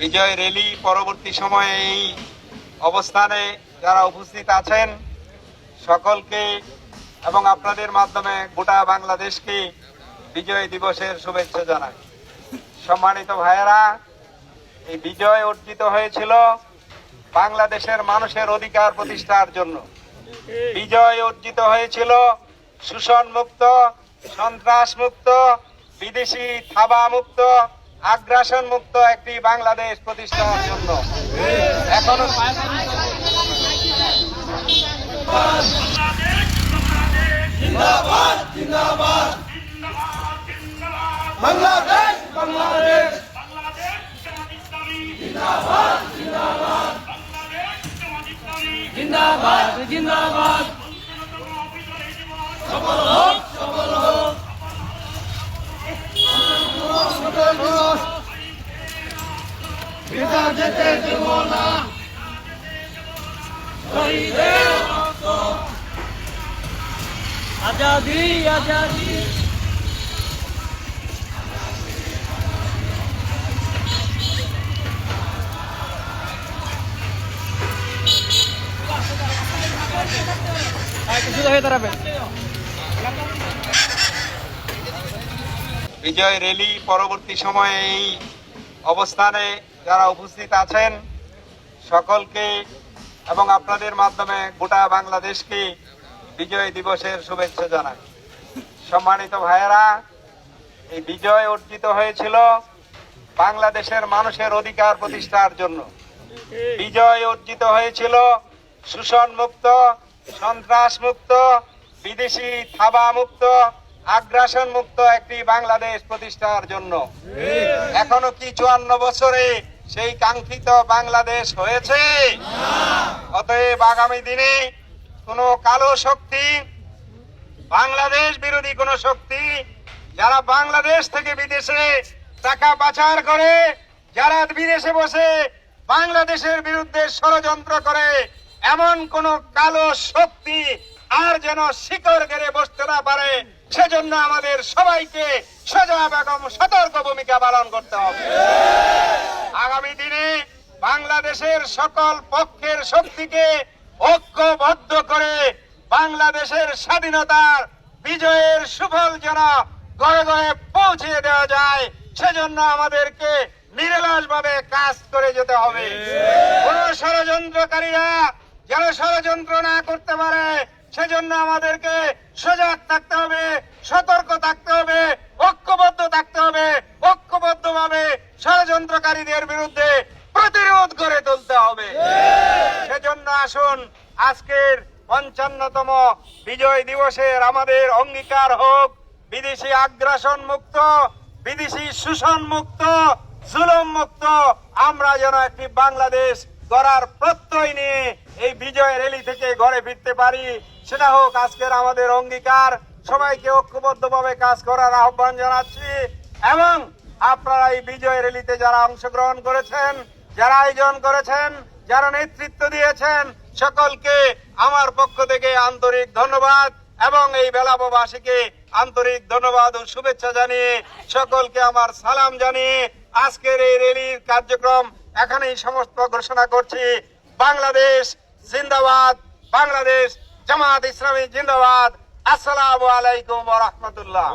বিজয় rally পরবর্তী সময়ে এই অবস্থানে যারা উপস্থিত আছেন সকলকে এবং আপনাদের মাধ্যমে গোটা বাংলাদেশকে বিজয় দিবসের শুভেচ্ছা জানাই। সম্মানিত ভাইয়েরা, এই বিজয় অর্জিত হয়েছিল বাংলাদেশের মানুষের অধিকার প্রতিষ্ঠার জন্য। বিজয় অর্জিত হয়েছিল শোষণ মুক্ত, সন্ত্রাস মুক্ত, বিদেশি থাবা মুক্ত, আগ্রাসন মুক্ত একটি বাংলাদেশ প্রতিষ্ঠার জন্য। এখনো জিন্দাবাদ জিন্দাবাদ বাংলাদেশ বাংলাদেশ জিন্দাবাদ জিন্দাবাদ জিন্দাবাদ জিন্দাবাদ সফল হোক সফল হোক সফল হোক বিজয় যেতে দেব না শহীদের রক্ত আজাদি আজাদি বিজয় র্যালি পরবর্তী সময়ে এই অবস্থানে যারা উপস্থিত আছেন সকলকে এবং আপনাদের মাধ্যমে গোটা বাংলাদেশকে বিজয় দিবসের শুভেচ্ছা জানাই। সম্মানিত ভাইয়েরা, এই বিজয় অর্জিত হয়েছিল বাংলাদেশের মানুষের অধিকার প্রতিষ্ঠার জন্য। বিজয় অর্জিত হয়েছিল শোষণ মুক্ত, সন্ত্রাস মুক্ত, বিদেশি থাবা মুক্ত, আগ্রাসন মুক্ত একটি বাংলাদেশ প্রতিষ্ঠার জন্য। এখনো কি 54 বছরে সেই কাঙ্ক্ষিত বাংলাদেশ হয়েছে? অতএব আগামী দিনে কোন কালো শক্তি, বাংলাদেশ বিরোধী কোন শক্তি, যারা বাংলাদেশ থেকে বিদেশে টাকা পাচার করে, যারা বিদেশে বসে বাংলাদেশের বিরুদ্ধে ষড়যন্ত্র করে, এমন কোন কালো শক্তি আর যেন শিকড় গেড়ে বসতে না পারে, সেজন্য আমাদের সবাইকে সজাগ এবং সতর্ক ভূমিকা পালন করতে হবে। আগামী দিনে বাংলাদেশের সকল পক্ষের শক্তিকে ঐক্যবদ্ধ করে বাংলাদেশের স্বাধীনতার বিজয়ের সুফল যেন ঘরে ঘরে পৌঁছে দেওয়া যায়, সেজন্য আমাদেরকে নিরলস ভাবে কাজ করে যেতে হবে। কোন ষড়যন্ত্রকারীরা যেন ষড়যন্ত্র না করতে পারে, সেজন্য আমাদেরকে সজাগ থাকতে হবে, সতর্ক থাকতে হবে, ঐক্যবদ্ধ থাকতে হবে। ঐক্যবদ্ধভাবে ষড়যন্ত্রকারীদের বিরুদ্ধে প্রতিরোধ করে তুলতে হবে। সেজন্য আসুন আজকের 55তম বিজয় দিবসের আমাদের অঙ্গীকার হোক বিদেশি আগ্রাসন মুক্ত, বিদেশি শোষণ মুক্ত, জুলুম মুক্ত আমরা যেন একটি বাংলাদেশ গড়ার প্রত্যয় নিয়ে এই বিজয় র্যালি থেকে ঘরে ফিরতে পারি, সেটা হোক আজকের আমাদের অঙ্গীকার। সবাইকে ঐক্যবদ্ধভাবে কাজ করার আহ্বান জানাচ্ছি এবং আপনারা এই বিজয় র্যালিতে যারা অংশগ্রহণ করেছেন, যারা আয়োজন করেছেন, যারা নেতৃত্ব দিয়েছেন, সকলকে আমার পক্ষ থেকে আন্তরিক ধন্যবাদ এবং এই বেলাববাসীকে আন্তরিক ধন্যবাদ ও শুভেচ্ছা জানিয়ে সকলকে আমার সালাম জানিয়ে আজকের এই র্যালির কার্যক্রম এখানেই সমস্ত ঘোষণা করছি। বাংলাদেশ জিন্দাবাদ, বাংলাদেশ জামাত ইসলামী জিন্দাবাদ। আসসালামু আলাইকুম ওয়া রাহমাতুল্লাহ।